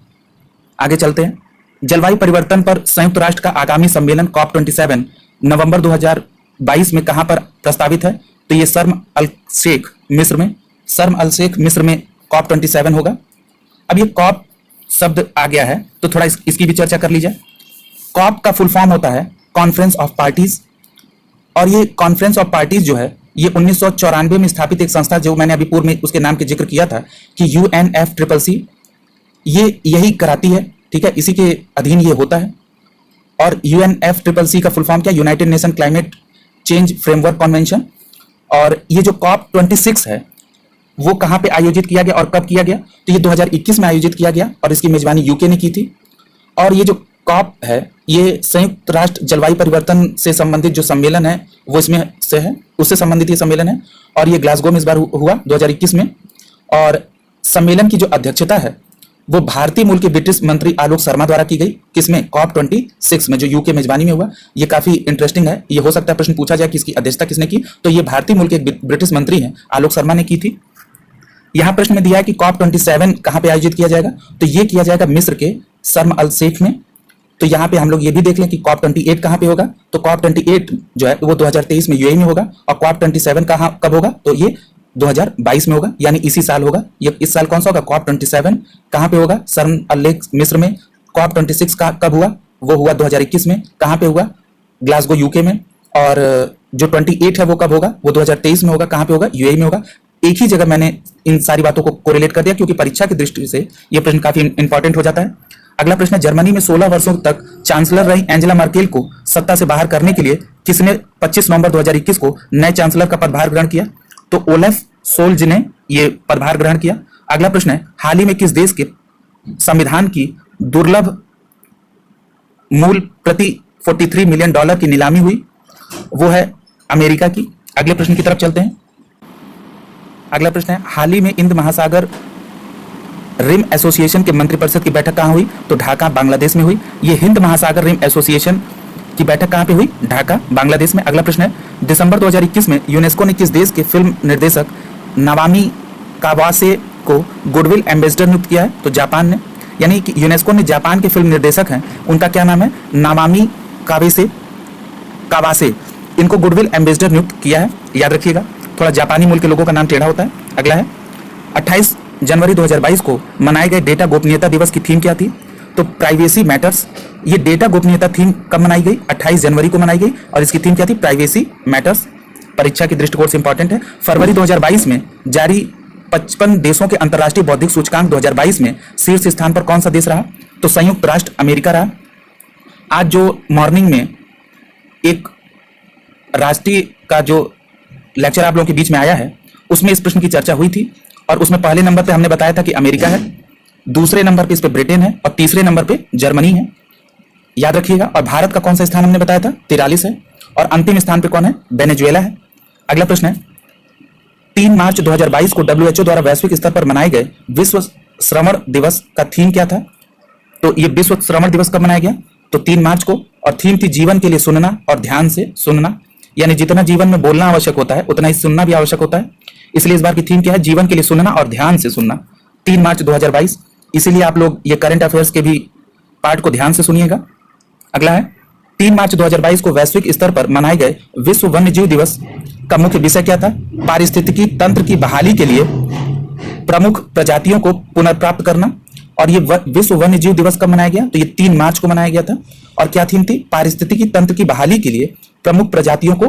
आगे चलते हैं, जलवायु परिवर्तन पर संयुक्त राष्ट्र का आगामी सम्मेलन COP27 नवंबर 2022 में कहां पर प्रस्तावित है? तो ये शर्म अल शेख मिस्र में COP27 होगा। अब ये कॉप शब्द आ गया है तो थोड़ा इसकी भी चर्चा कर लीजिए। कॉप का फुल फॉर्म होता है कॉन्फ्रेंस ऑफ पार्टीज। और ये कॉन्फ्रेंस ऑफ पार्टीज जो है ये 1994 में स्थापित एक संस्था, जो मैंने अभी पूर्व में उसके नाम के जिक्र किया था कि UNFCCC, ये यही कराती है, ठीक है, इसी के अधीन ये होता है। और UNFCCC का फुल फॉर्म क्या? United nation climate change framework convention. और ये जो COP26 है वो कहां पे आयोजित किया गया और कब किया गया? तो ये 2021 में आयोजित किया गया और इसकी मेजबानी यूके ने की थी। और ये जो कॉप है ये संयुक्त राष्ट्र जलवायु परिवर्तन से संबंधित जो सम्मेलन है वो इसमें से है, उससे संबंधित ये सम्मेलन है। और ये ग्लासगो में इस बार हुआ 2021 में। और सम्मेलन की जो अध्यक्षता है वो भारतीय मूल के ब्रिटिश मंत्री आलोक शर्मा द्वारा की गई। किसमें? COP26 में, जो यूके मेजबानी में हुआ। ये काफी इंटरेस्टिंग है, ये हो सकता है प्रश्न पूछा जाए कि इसकी अध्यक्षता किसने की। तो ये भारतीय मूल के ब्रिटिश मंत्री हैं, आलोक शर्मा ने की थी। यहां प्रश्न में दिया है कि COP27 कहां पे आयोजित किया जाएगा? तो ये किया जाएगा मिस्र के शर्म अल शेख में। तो यहाँ पे हम लोग ये भी देख लें कि COP28 कहां पे होगा? तो COP28 जो है वो 2023 में यूएई में होगा। और COP27 कब होगा? तो ये 2022 में होगा, यानी इसी साल होगा। ये इस साल कौन सा होगा? COP27 कहां पे होगा? शर्म अल शेख मिस्र में। COP26 का कब हुआ? वो हुआ 2021 में। कहां पे हुआ? ग्लासगो यूके में। और जो 28 है वो कब होगा? वो 2023 में होगा। कहां पे होगा? यूएई में होगा। एक ही जगह मैंने इन सारी बातों को कोरिलेट कर दिया क्योंकि परीक्षा की दृष्टि से यह प्रश्न काफी इंपॉर्टेंट हो जाता है। अगला प्रश्न है, जर्मनी में 16 वर्षों तक चांसलर रही एंजेला मर्केल को सत्ता से बाहर करने के लिए किसने 25 नवंबर 2021 को नए चांसलर का पदभार ग्रहण किया? तो ओलेफ सोल्ज ने यह पदभार ग्रहण किया। अगला प्रश्न है, हाल ही में किस देश के संविधान की दुर्लभ मूल प्रति $43 मिलियन की नीलामी हुई? वो है अमेरिका की। अगले प्रश्न की तरफ चलते हैं। अगला प्रश्न है, हाल ही में हिंद महासागर रिम एसोसिएशन के मंत्रिपरिषद की बैठक कहां हुई? तो ढाका, बांग्लादेश में हुई। ये हिंद महासागर रिम एसोसिएशन की बैठक कहां पे हुई? ढाका, बांग्लादेश में। अगला प्रश्न है, दिसंबर 2021 में यूनेस्को ने किस देश के फिल्म निर्देशक नावामी कावासे को गुडविल एम्बेसडर नियुक्त किया है? तो जापान ने। यानी कि यूनेस्को ने जापान के फिल्म निर्देशक हैं, उनका क्या नाम है? नावामी कावासे, इनको गुडविल एम्बेसडर नियुक्त किया है, याद रखिएगा। थोड़ा जापानी मूल के लोगों का नाम टेढ़ा होता है। अगला है, 28 जनवरी 2022 को मनाए गए डेटा गोपनीयता दिवस की थीम क्या थी? तो प्राइवेसी मैटर्स। ये डेटा गोपनीयता थीम कब मनाई गई? 28 जनवरी को मनाई गई। और इसकी थीम क्या थी? Privacy matters. परीक्षा के दृष्टिकोण से इंपॉर्टेंट है। फरवरी 2022 में जारी 55 देशों के अंतर्राष्ट्रीय बौद्धिक सूचकांक 2022 में शीर्ष स्थान पर कौन सा देश रहा? तो संयुक्त राष्ट्र अमेरिका रहा। आज जो मॉर्निंग में एक राष्ट्रीय का जो लेक्चर आप लोगों के बीच में आया है उसमें इस प्रश्न की चर्चा हुई थी। और उसमें पहले नंबर पे हमने बताया था कि अमेरिका है, दूसरे नंबर पे इस पे ब्रिटेन है और तीसरे नंबर पे जर्मनी है, याद रखिएगा। और भारत का कौन सा स्थान हमने बताया था? 43 है। और अंतिम स्थान पे कौन है? वेनेजुएला है। अगला प्रश्न है, 3 मार्च 2022 को WHO द्वारा वैश्विक स्तर पर मनाए गए विश्व श्रवण दिवस का थीम क्या था? तो ये विश्व श्रवण दिवस कब मनाया गया? तो 3 मार्च को। और थीम थी जीवन के लिए सुनना और ध्यान से सुनना। यानी जितना जीवन में बोलना आवश्यक होता है उतना ही सुनना भी आवश्यक होता है। इसलिए इस बार की थीम क्या है? जीवन के लिए सुनना और ध्यान से सुनना। 3 मार्च 2022। इसीलिए आप लोग ये करंट अफेयर्स के भी पार्ट को ध्यान से सुनिएगा। अगला है, 3 मार्च 2022 को वैश्विक स्तर पर मनाए गए विश्व वन्यजीव दिवस का मुख्य विषय क्या था? पारिस्थितिकी तंत्र की बहाली के लिए प्रमुख प्रजातियों को पुनर्प्राप्त करना। और ये विश्व वन्य जीव दिवस कब मनाया गया? तो ये 3 मार्च को मनाया गया था। और क्या थीम थी? पारिस्थितिकी तंत्र की बहाली के लिए प्रमुख प्रजातियों को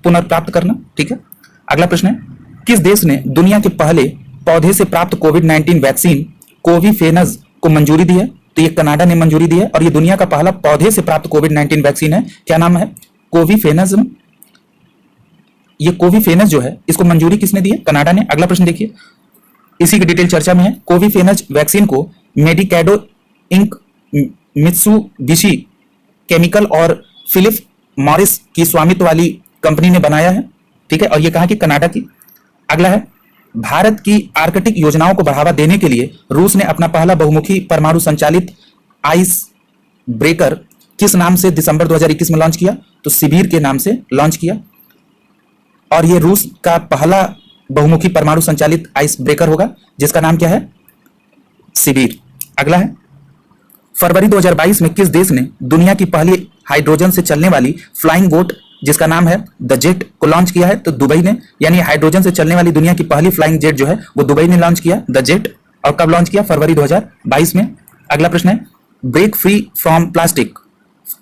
पुनर्प्राप्त करना। ठीक है, अगला प्रश्न है, किस देश ने दुनिया के पहले पौधे से प्राप्त कोविड-19 वैक्सीन कोविफेनज को मंजूरी दी है? तो ये कनाडा ने मंजूरी दी है और ये दुनिया का पहला पौधे से प्राप्त कोविड-19 वैक्सीन है। क्या नाम है? कोविफेनज। ये कोविफेनज जो है इसको मंजूरी किसने दी है? कनाडा ने। अगला प्रश्न देखिए, इसी की डिटेल चर्चा में है। कोविफेनज वैक्सीन को मेडिकेडो इंक, मित्सुबिशी केमिकल और फिलिप मॉरिस की स्वामित्व वाली कंपनी ने बनाया है। ठीक है, और ये कहा कि कनाडा की। अगला है, भारत की आर्कटिक योजनाओं को बढ़ावा देने के लिए रूस ने अपना पहला बहुमुखी परमाणु संचालित आइस ब्रेकर किस नाम से दिसंबर 2021 में लॉन्च किया? तो सिबीर के नाम से लॉन्च किया। और ये रूस का पहला बहुमुखी परमाणु संचालित आइस ब्रेकर होगा जिसका नाम क्या है? सिबीर। अगला है, फरवरी 2022 में किस देश ने दुनिया की पहली हाइड्रोजन से चलने वाली फ्लाइंग बोट जिसका नाम है द जेट को लॉन्च किया है? तो दुबई ने। यानी हाइड्रोजन से चलने वाली दुनिया की पहली फ्लाइंग जेट जो है वो दुबई ने लॉन्च किया, द जेट। और कब लॉन्च किया? फरवरी 2022 में। अगला प्रश्न है, ब्रेक फ्री फ्रॉम प्लास्टिक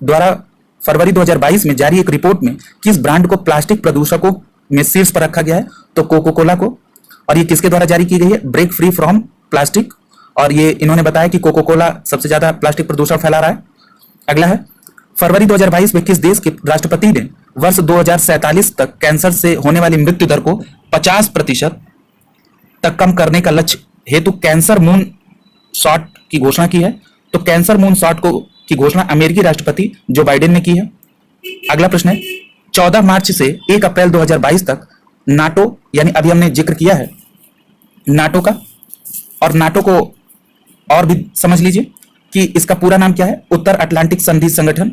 द्वारा फरवरी 2022 में जारी एक रिपोर्ट में किस ब्रांड को प्लास्टिक प्रदूषकों में शीर्ष पर रखा गया है? तो कोको कोला को। और ये किसके द्वारा जारी की गई है? Break free from plastic. और ये इन्होंने बताया कि कोको कोला सबसे ज्यादा प्लास्टिक प्रदूषण फैला रहा है। अगला है, फरवरी 2022 में किस देश के राष्ट्रपति ने वर्ष 2047 तक कैंसर से होने वाली मृत्यु दर को 50% तक कम करने का लक्ष्य हेतु कैंसर मून शॉट की घोषणा की है? तो कैंसर मून शॉट की घोषणा अमेरिकी राष्ट्रपति जो बाइडेन ने की है। अगला प्रश्न है, 14 मार्च से 1 अप्रैल 2022 तक नाटो, यानी अभी हमने जिक्र किया है नाटो का, और नाटो को और भी समझ लीजिए कि इसका पूरा नाम क्या है? उत्तर अटलांटिक संधि संगठन।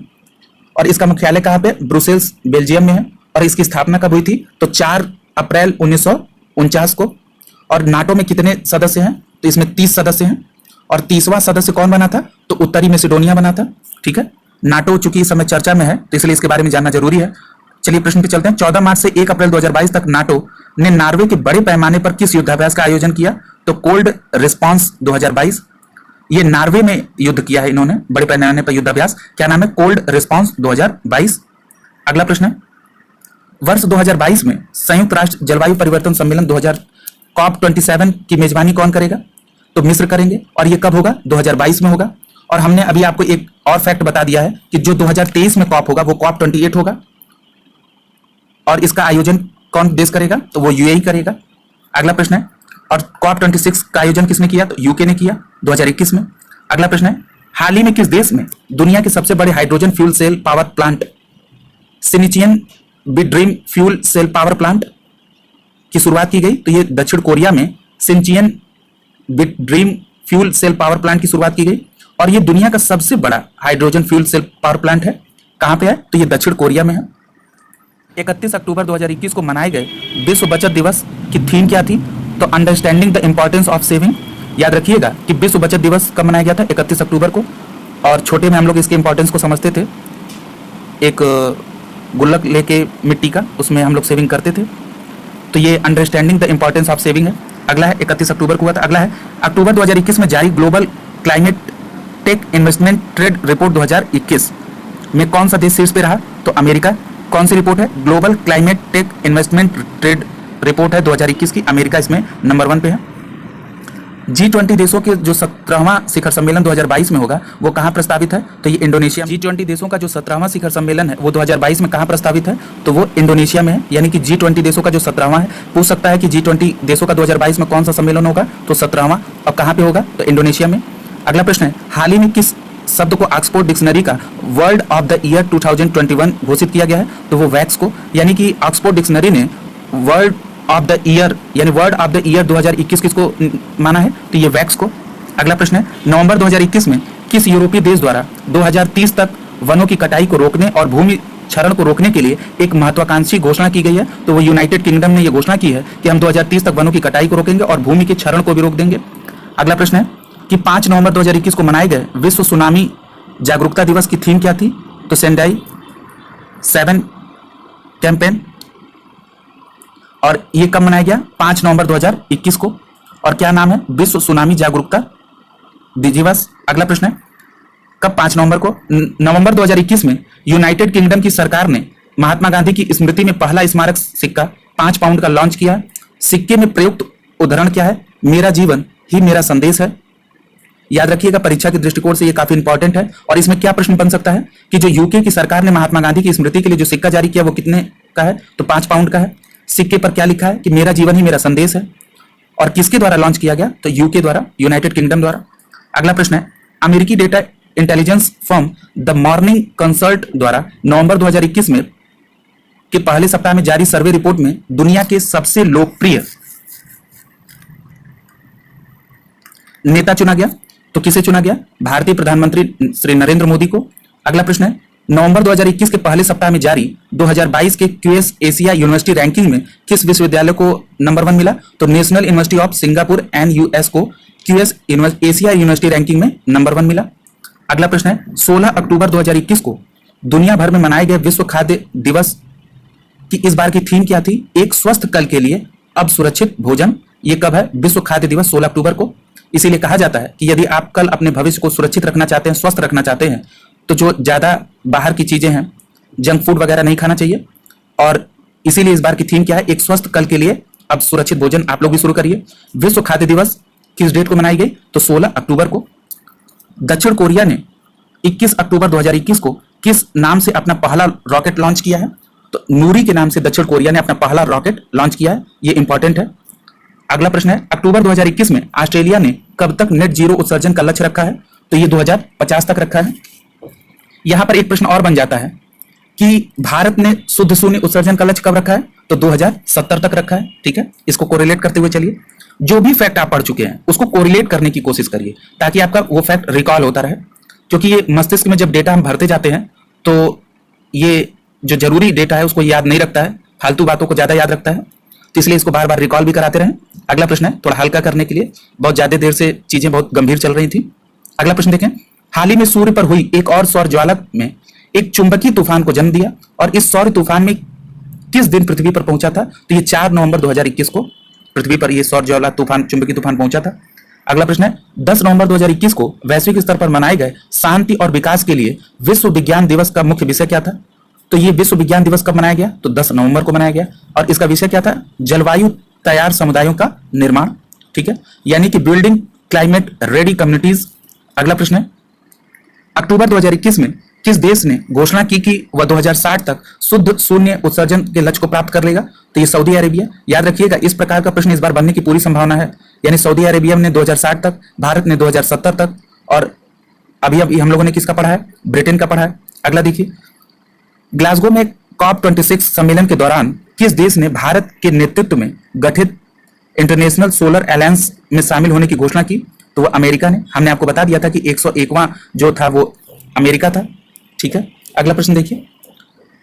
और इसका मुख्यालय कहां पे? ब्रुसेल्स, बेल्जियम में है। और इसकी स्थापना कब हुई थी? तो 4 अप्रैल 1949 को। और नाटो में कितने सदस्य हैं? तो इसमें 30 सदस्य हैं। और 30वां सदस्य कौन बना था? तो उत्तरी मैसेडोनिया बना था। ठीक है, नाटो चूंकि इस समय चर्चा में है तो इसलिए इसके बारे में जानना जरूरी है। चलिए प्रश्न पे चलते हैं। 14 मार्च से 1 अप्रैल 2022 तक नाटो ने नॉर्वे के बड़े पैमाने पर किस युद्धाभ्यास का आयोजन किया? तो कोल्ड रिस्पॉन्स 2022। ये नॉर्वे में युद्ध किया है इन्होंने, बड़े पैमाने पर युद्धाभ्यास। क्या नाम है? Cold response 2022। अगला प्रश्न है, वर्ष 2022 में संयुक्त राष्ट्र जलवायु परिवर्तन सम्मेलन 2000 COP27 की मेजबानी कौन करेगा? तो मिस्र करेंगे। और ये कब होगा? 2022 में होगा। और हमने अभी आपको एक और फैक्ट बता दिया है कि जो 2023 में कॉप होगा वो COP28 होगा। और इसका आयोजन कौन देश करेगा? तो वो यूएई करेगा। अगला प्रश्न है, और COP26 का आयोजन किसने किया? तो यूके ने किया 2021 में। अगला प्रश्न है, हाल ही में किस देश में दुनिया के सबसे बड़े hydrogen fuel cell power plant Shinincheon Bitdream fuel cell power plant की शुरुआत की गई? तो ये दक्षिण कोरिया में Shinincheon Bitdream fuel cell power plant की शुरुआत की गई। और ये दुनिया का सबसे बड़ा hydrogen fuel cell power plant है। कहां पे है? तो ये दक्षिण कोरिया में है। 31 अक्टूबर 2021 को मनाए गए विश्व बचत दिवस की थीम क्या थी? तो understanding the importance of saving. याद रखिएगा कि विश्व बचत दिवस कब मनाया गया था? 31 अक्टूबर को। और छोटे में हम लोग इसके इंपॉर्टेंस को समझते थे। एक गुल्लक लेके मिट्टी का, उसमें हम लोग सेविंग करते थे। तो ये understanding the importance of saving है। अगला है, 31 अक्टूबर को हुआ था। अगला है, अक्टूबर 2021 में जारी global climate tech investment trade report 2021 में कौन सा देश शीर्ष पे रहा? तो अमेरिका। कौन सी रिपोर्ट है? Global climate tech investment trade report है 2021 की। अमेरिका इसमें नंबर 1 पे है। G20 देशों के जो 17वां शिखर सम्मेलन 2022 में होगा वो कहां प्रस्तावित है? तो ये इंडोनेशिया। G20 देशों का जो 17वां शिखर सम्मेलन है वो 2022 में कहां प्रस्तावित है? तो वो इंडोनेशिया में है। यानी कि G20 देशों का जो 17वां है, पूछ सकता है कि G20 देशों का 2022 में कौन सा सम्मेलन होगा? तो 17वां। और कहां पे होगा? तो इंडोनेशिया में। अगला प्रश्न है, हाल ही में किस शब्द को ऑक्सफोर्ड डिक्शनरी का वर्ड ऑफ द ईयर 2021 घोषित किया गया है? तो वो वैक्स को। यानी कि ऑक्सफोर्ड डिक्शनरी ने वर्ड ऑफ द ईयर यानी वर्ड ऑफ द ईयर 2021 किसको माना है? तो ये वैक्स को। अगला प्रश्न है, नवंबर 2021 में किस यूरोपीय देश द्वारा 2030 तक वनों की कटाई को रोकने और भूमि क्षरण को रोकने के लिए एक महत्वाकांक्षी घोषणा की गई है? तो वो यूनाइटेड किंगडम ने यह घोषणा की है कि हम 2030 तक वनों की कटाई को रोकेंगे और भूमि के क्षरण को भी रोक देंगे। अगला प्रश्न है कि 5 नवंबर 2021 को मनाए गए विश्व सुनामी जागरूकता दिवस की थीम क्या थी? तो सेंडाई 7 कैंपेन। और ये कब मनाया गया? 5 नवंबर 2021 को। और क्या नाम है? विश्व सुनामी जागरूकता दिवस। अगला प्रश्न है, कब 5 नवंबर को? नवंबर 2021 में यूनाइटेड किंगडम की सरकार ने महात्मा गांधी की स्मृति में पहला स्मारक सिक्का 5 पाउंड का लॉन्च किया। सिक्के में प्रयुक्त उदाहरण क्या है? मेरा जीवन ही मेरा संदेश है। याद रखिएगा, परीक्षा के दृष्टिकोण से ये काफी इंपॉर्टेंट है। और इसमें क्या प्रश्न बन सकता है कि जो यूके की सरकार ने महात्मा गांधी की स्मृति के लिए जो सिक्का जारी किया वो कितने का है? तो 5 पाउंड का है। सिक्के पर क्या लिखा है? कि मेरा जीवन ही मेरा संदेश है। और किसके द्वारा लॉन्च किया गया? तो यूके द्वारा, यूनाइटेड किंगडम द्वारा। अगला प्रश्न है, अमेरिकी data intelligence firm the morning consult द्वारा नवंबर 2021 में के पहले सप्ताह में जारी सर्वे रिपोर्ट में दुनिया के सबसे लोकप्रिय नेता चुना गया। तो किसे चुना गया? भारतीय प्रधानमंत्री श्री नरेंद्र मोदी को। अगला प्रश्न है, नवंबर 2021 के पहले सप्ताह में जारी 2022 के क्यूएस एशिया यूनिवर्सिटी रैंकिंग में किस विश्वविद्यालय को नंबर 1 मिला? तो national university of Singapore NUS को क्यूएस एशिया यूनिवर्सिटी रैंकिंग में नंबर 1 मिला। अगला प्रश्न है, 16 अक्टूबर 2021 को दुनिया भर में मनाए गए विश्व खाद्य दिवस की इस बार की थीम क्या थी? एक स्वस्थ कल के लिए अब सुरक्षित भोजन। ये कब है? विश्व खाद्य दिवस 16 अक्टूबर को। इसीलिए कहा जाता है कि यदि आप कल अपने भविष्य को सुरक्षित रखना चाहते हैं, स्वस्थ रखना चाहते हैं, तो जो ज्यादा बाहर की चीजें हैं, जंक फूड वगैरह नहीं खाना चाहिए। और इसीलिए इस बार की थीम क्या है? एक स्वस्थ कल के लिए अब सुरक्षित भोजन। आप लोग भी शुरू करिए। विश्व खाद्य दिवस किस डेट को मनाई गई? तो 16 अक्टूबर को। दक्षिण कोरिया ने 21 अक्टूबर 2021 को किस नाम से अपना पहला रॉकेट लॉन्च किया है? तो नूरी के नाम से दक्षिण कोरिया ने अपना पहला रॉकेट लॉन्च किया है। ये इंपॉर्टेंट है। अगला प्रश्न है, अक्टूबर 2021 में ऑस्ट्रेलिया ने कब तक नेट जीरो उत्सर्जन का लक्ष्य रखा है? तो ये 2050 तक रखा है। यहां पर एक प्रश्न और बन जाता है कि भारत ने शुद्ध शून्य उत्सर्जन का लक्ष्य कब रखा है? तो 2070 तक रखा है। ठीक है, इसको कोरिलेट करते हुए चलिए। जो भी फैक्ट आप पढ़ चुके हैं उसको कोरिलेट करने की कोशिश करिए ताकि आपका वो फैक्ट रिकॉल होता रहे। क्योंकि ये मस्तिष्क में जब डेटा हम भरते जाते हैं तो ये जो जरूरी डेटा है उसको याद नहीं रखता है, फालतू बातों को ज्यादा याद रखता है। तो इसलिए इसको बार बार रिकॉल भी कराते रहें। अगला प्रश्न है, थोड़ा हल्का करने के लिए, बहुत ज्यादा देर से चीजें बहुत गंभीर चल रही थी। अगला प्रश्न देखें, हाल ही में सूर्य पर हुई एक और सौर ज्वाला में एक चुंबकीय तूफान को जन्म दिया और इस सौर तूफान में किस दिन पृथ्वी पर पहुंचा था? तो ये 4 नवंबर 2021 को पृथ्वी पर यह सौर ज्वाला तूफान, चुंबकीय तूफान पहुंचा था। अगला प्रश्न है, 10 नवंबर 2021 को वैश्विक स्तर पर मनाए गए शांति और विकास के लिए विश्व विज्ञान दिवस का मुख्य विषय क्या था? तो ये विश्व विज्ञान दिवस कब मनाया गया? तो 10 नवंबर को मनाया गया। और इसका विषय क्या था? जलवायु तैयार समुदायों का निर्माण। ठीक है, यानी कि बिल्डिंग क्लाइमेट रेडी कम्युनिटीज। अगला प्रश्न है, अक्टूबर 2021 में किस देश ने घोषणा की कि वह 2060 तक शुद्ध शून्य उत्सर्जन के लक्ष्य को प्राप्त कर लेगा? तो ये सऊदी अरेबिया। याद रखिएगा, इस प्रकार का प्रश्न इस बार बनने की पूरी संभावना है। यानी सऊदी अरेबिया ने 2060 तक, भारत ने 2070 तक, और अभी हम लोगों ने किसका पढ़ा है? ब्रिटेन का पढ़ा है। अगला देखिए, ग्लासगो में COP26 सम्मेलन के दौरान किस देश ने भारत के नेतृत्व में गठित इंटरनेशनल सोलर अलायंस में शामिल होने की घोषणा की? तो वह अमेरिका ने। हमने आपको बता दिया था कि 101वां जो था वो अमेरिका था। ठीक है, अगला प्रश्न देखिए,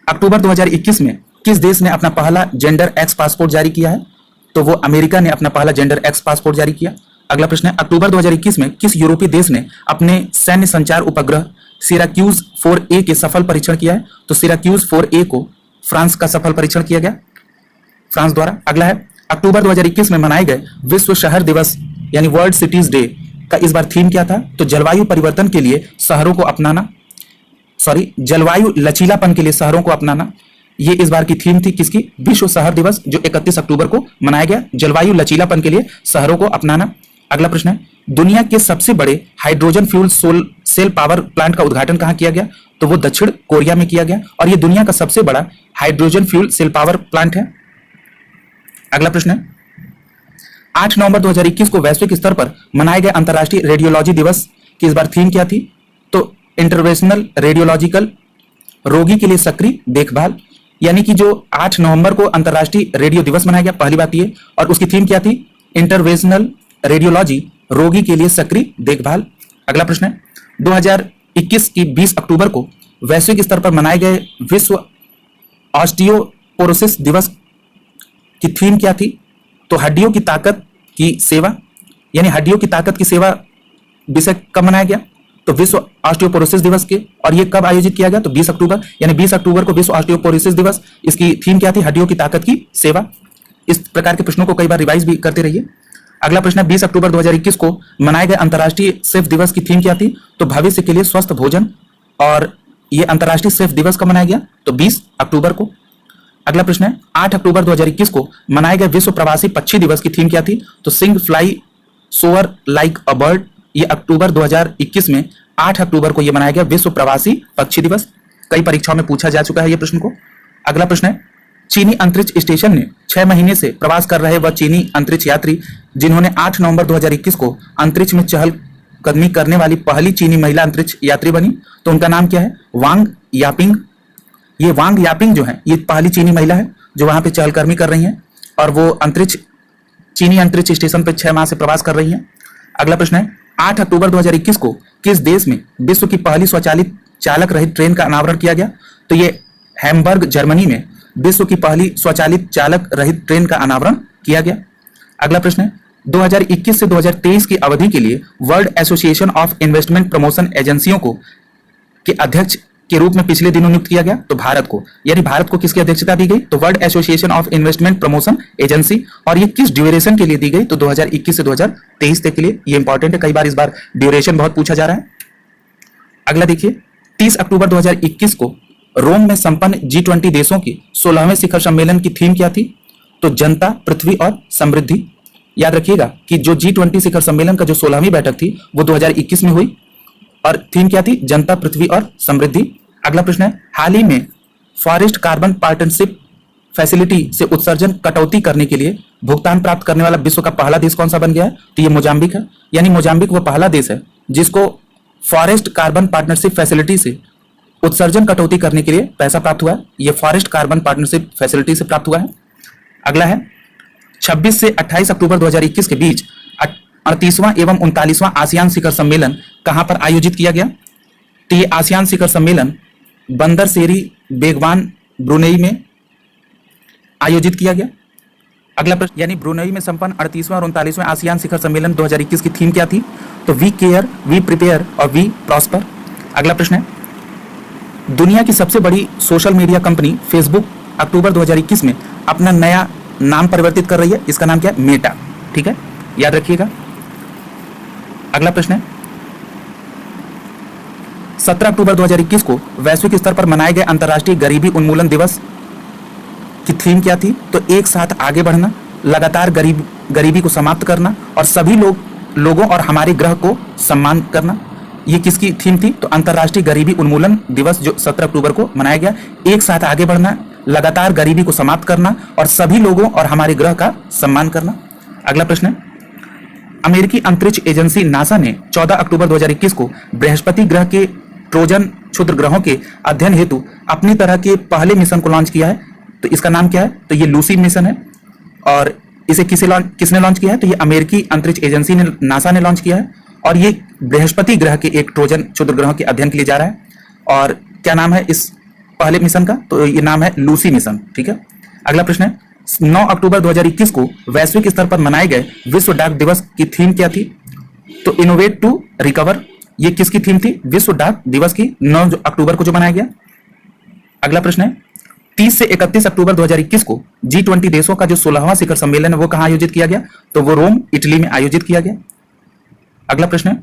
अक्टूबर 2021 में किस देश ने अपना पहला जेंडर एक्स पासपोर्ट जारी किया है? तो वो अमेरिका ने अपना पहला जेंडर एक्स पासपोर्ट जारी किया। अगला प्रश्न है, अक्टूबर 2021 में किस यूरोपीय देश ने अपने सैन्य संचार उपग्रह सिराक्यूज 4A के सफल परीक्षण किया है? तो सिराक्यूज 4A को फ्रांस का सफल परीक्षण किया गया, फ्रांस द्वारा। अगला है, अक्टूबर 2021 में मनाए गए विश्व शहर दिवस यानी वर्ल्ड सिटीज डे का इस बार थीम क्या था? तो जलवायु परिवर्तन के लिए शहरों को अपनाना, जलवायु लचीलापन के लिए शहरों को अपनाना। ये इस बार की थीम थी किसकी? विश्व शहर दिवस, जो 31 अक्टूबर को मनाया गया। जलवायु लचीलापन के लिए शहरों को अपनाना। अगला प्रश्न है, दुनिया के सबसे बड़े hydrogen fuel cell power plant का उद्घाटन कहां किया गया? तो वो दक्षिण कोरिया में किया गया और ये दुनिया का सबसे बड़ा hydrogen fuel cell power plant है। अगला प्रश्न है, 8 नवंबर 2021 को वैश्विक स्तर पर मनाए गए अंतर्राष्ट्रीय रेडियोलॉजी दिवस की इस बार थीम क्या थी? तो इंटरवेंशनल रेडियोलॉजिकल, रोगी के लिए सक्रिय देखभाल। यानी कि जो 8 नवंबर को अंतर्राष्ट्रीय रेडियो दिवस मनाया गया, पहली बात ये, और उसकी थीम क्या थी? इंटरवेंशनल रेडियोलॉजी, रोगी के लिए सक्रिय देखभाल। अगला प्रश्न है, 2021 की 20 अक्टूबर को वैश्विक स्तर पर मनाए गए विश्व ऑस्टियोपोरोसिस दिवस की थीम क्या थी? तो हड्डियों की ताकत की सेवा, यानी हड्डियों की ताकत की सेवा विषय कब मनाया गया? तो विश्व ऑस्टियोपोरोसिस दिवस के, और ये कब आयोजित किया गया? तो 20 अक्टूबर, यानी 20 अक्टूबर को विश्व ऑस्टियोपोरोसिस दिवस। इसकी थीम क्या थी? हड्डियों की ताकत की सेवा। इस प्रकार के प्रश्नों को कई बार रिवाइज भी करते रहिए। अगला प्रश्न है 20 अक्टूबर 2021 को मनाए गए अंतर्राष्ट्रीय शेफ दिवस की थीम क्या थी? तो भविष्य के लिए स्वस्थ भोजन। और ये अंतर्राष्ट्रीय शेफ दिवस कब मनाया गया? तो 20 अक्टूबर को। अगला प्रश्न है 8 अक्टूबर 2021 को मनाए गए विश्व प्रवासी पक्षी दिवस की थीम क्या थी? तो sing fly soar like a bird. ये अक्टूबर 2021 में 8 अक्टूबर को ये मनाया गया विश्व प्रवासी पक्षी दिवस। कई परीक्षाओं में पूछा जा चुका है ये प्रश्न को। अगला प्रश्न है चीनी अंतरिक्ष स्टेशन ने 6 महीने से प्रवास कर रहे वह चीनी अंतरिक्ष यात्री जिन्होंने 8 नवंबर 2021 को अंतरिक्ष में चहलकदमी करने वाली पहली चीनी महिला अंतरिक्ष यात्री बनी, तो उनका नाम क्या है? Wang Yaping. ये वांग यापिंग जो है ये पहली चीनी महिला है जो वहां पे चहलकदमी कर रही हैं और वो चीनी अंतरिक्ष स्टेशन पर 6 माह से प्रवास कर रही हैं। अगला प्रश्न है 8 अक्टूबर 2021 को किस देश में विश्व की पहली स्वचालित चालक रहित ट्रेन का अनावरण किया गया? तो ये हैम्बर्ग जर्मनी में विश्व की पहली स्वचालित चालक रहित ट्रेन का अनावरण किया गया। अगला प्रश्न है 2021 से 2023 की अवधि के लिए world association of investment promotion एजेंसियों को के अध्यक्ष के रूप में पिछले दिनों नियुक्त किया गया, तो भारत को। यानी भारत को किसकी अध्यक्षता दी गई? तो world association of investment promotion agency. और ये किस ड्यूरेशन के लिए दी गई? तो 2021 से 2023 तक के लिए। ये इंपॉर्टेंट है, कई बार इस बार ड्यूरेशन बहुत पूछा जा रहा है। अगला देखिए 30 अक्टूबर 2021 को रोम में संपन्न G20 देशों की 16वें शिखर सम्मेलन की थीम क्या थी? तो जनता, पृथ्वी और समृद्धि। याद रखिएगा कि जो G20 शिखर सम्मेलन का जो 16वीं बैठक थी वो 2021 में हुई और थीम क्या थी? जनता, पृथ्वी और समृद्धि। अगला प्रश्न है हाल ही में फॉरेस्ट कार्बन पार्टनरशिप फैसिलिटी से उत्सर्जन कटौती करने के लिए भुगतान प्राप्त करने वाला विश्व का पहला देश कौन सा बन गया है? तो ये मोजाम्बिक है। यानी मोजाम्बिक वो पहला देश है जिसको फॉरेस्ट कार्बन पार्टनरशिप फैसिलिटी से उत्सर्जन कटौती करने के लिए पैसा प्राप्त हुआ है। ये फॉरेस्ट कार्बन पार्टनरशिप फैसिलिटी से प्राप्त हुआ है। अगला है 26 से 28 अक्टूबर 2021 के बीच 38वां एवं 39वां आसियान शिखर सम्मेलन कहां पर आयोजित किया गया? तो ये आसियान शिखर सम्मेलन बंदर सेरी बेगवान ब्रुनेई में आयोजित किया गया। अगला प्रश्न यानी ब्रुनेई में संपन्न 38वां और 39वां आसियान शिखर सम्मेलन 2021 की थीम क्या थी? तो वी केयर, वी प्रिपेयर और वी प्रॉस्पर। अगला प्रश्न है दुनिया की सबसे बड़ी सोशल मीडिया कंपनी फेसबुक अक्टूबर 2021 में अपना नया नाम परिवर्तित कर रही है। इसका नाम क्या है? मेटा। ठीक है, याद रखिएगा। अगला प्रश्न है 17 अक्टूबर 2021 को वैश्विक स्तर पर मनाए गए अंतर्राष्ट्रीय गरीबी उन्मूलन दिवस की थीम क्या थी? तो एक साथ आगे बढ़ना, लगातार गरीबी को समाप्त करना और सभी लोगों और हमारे ग्रह को सम्मान करना। ये किसकी थीम थी? तो अंतर्राष्ट्रीय गरीबी उन्मूलन दिवस जो 17 अक्टूबर को मनाया गया। एक साथ आगे बढ़ना, लगातार गरीबी को समाप्त करना और सभी लोगों और हमारे ग्रह का सम्मान करना। अगला प्रश्न है अमेरिकी अंतरिक्ष एजेंसी नासा ने 14 अक्टूबर 2021 को बृहस्पति ग्रह के ट्रोजन क्षुद्र ग्रहों के अध्ययन हेतु अपनी तरह के पहले मिशन को लॉन्च किया है। तो इसका नाम क्या है? तो ये लूसी मिशन है। और इसे किसने लॉन्च किया है? तो ये अमेरिकी अंतरिक्ष एजेंसी ने, नासा ने लॉन्च किया है। और ये बृहस्पति ग्रह के एक ट्रोजन क्षुद्र ग्रहों के अध्ययन के लिए जा रहा है। और क्या नाम है इस पहले मिशन का? तो ये नाम है लूसी मिशन। ठीक है। अगला प्रश्न है 9 अक्टूबर 2021 को वैश्विक स्तर पर मनाए गए विश्व डाक दिवस की थीम क्या थी? तो इनोवेट टू रिकवर। ये किसकी थीम थी? विश्व डाक दिवस की, 9 अक्टूबर को जो मनाया गया। अगला प्रश्न है 30 से 31 अक्टूबर 2021 को G20 देशों का जो 16वां शिखर सम्मेलन है वो कहां आयोजित किया गया? तो वो रोम, इटली में आयोजित किया गया। अगला प्रश्न है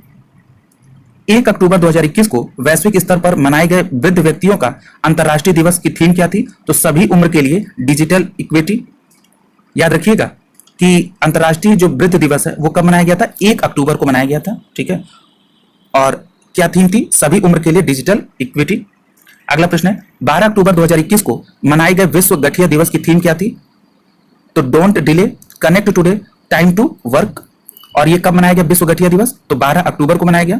1 अक्टूबर 2021 को वैश्विक स्तर पर मनाए गए वृद्ध व्यक्तियों का अंतर्राष्ट्रीय दिवस की थीम क्या थी? तो सभी उम्र के लिए डिजिटल इक्विटी। याद रखिएगा कि अंतर्राष्ट्रीय जो वृद्ध दिवस है वो कब मनाया गया था? 1 अक्टूबर को मनाया गया था। ठीक है। और क्या थीम थी? सभी उम्र के लिए डिजिटल इक्विटी। अगला प्रश्न है 12 अक्टूबर 2021 को मनाए गए विश्व गठिया दिवस की थीम क्या थी? तो don't delay, connect today, time to work. और ये कब मनाया गया विश्व गठिया दिवस? तो 12 अक्टूबर को मनाया गया।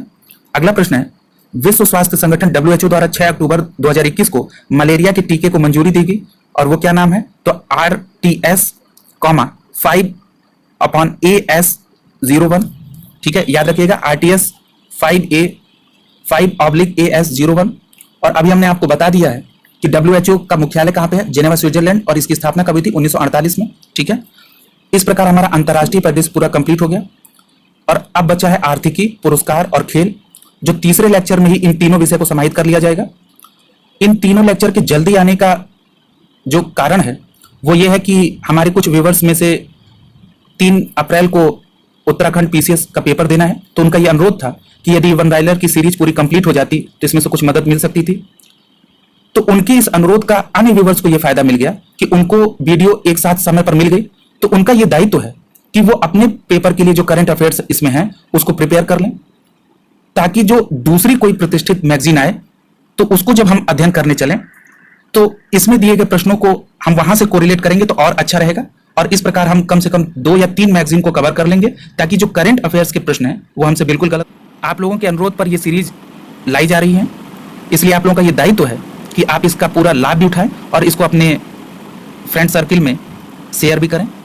अगला प्रश्न है विश्व स्वास्थ्य संगठन WHO द्वारा 6 अक्टूबर 2021 को मलेरिया के टीके को मंजूरी दी गई और वो क्या नाम है? तो RTS, 5/AS01। ठीक है, याद रखिएगा RTS 5/AS01। और अभी हमने आपको बता दिया है कि WHO का मुख्यालय कहां पे है? Geneva, Switzerland. और इसकी स्थापना कब हुई थी? 1948 में। ठीक है। इस प्रकार हमारा अंतरराष्ट्रीय परिदृश्य पूरा कंप्लीट हो गया और अब बचा है आर्थिकी, पुरस्कार और खेल, जो तीसरे लेक्चर में ही इन तीनों विषय को समाहित कर लिया जाएगा। इन तीनों लेक्चर के जल्दी आने का जो कारण है वो ये है कि हमारे कुछ व्यूवर्स में से 3 अप्रैल को उत्तराखंड पीसीएस का पेपर देना है, तो उनका ये अनुरोध था कि यदि वन राइलर की सीरीज पूरी कंप्लीट हो जाती तो इसमें से कुछ मदद मिल सकती थी। तो उनके इस अनुरोध का अन्य व्यूवर्स को यह फायदा मिल गया कि उनको वीडियो एक साथ समय पर मिल गई। तो उनका यह दायित्व है कि वो अपने पेपर के लिए जो करंट अफेयर्स इसमें हैं उसको प्रिपेयर कर लें, ताकि जो दूसरी कोई प्रतिष्ठित मैगजीन आए तो उसको जब हम अध्ययन करने चलें तो इसमें दिए गए प्रश्नों को हम वहां से कोरिलेट करेंगे तो और अच्छा रहेगा। और इस प्रकार हम कम से कम 2 या 3 मैगजीन को कवर कर लेंगे, ताकि जो करंट अफेयर्स के प्रश्न हैं वो हमसे बिल्कुल गलत। आप लोगों के अनुरोध पर यह सीरीज लाई जा रही है, इसलिए आप लोगों का यह दायित्व है कि आप इसका पूरा लाभ भी उठाएं और इसको अपने फ्रेंड सर्किल में शेयर भी करें।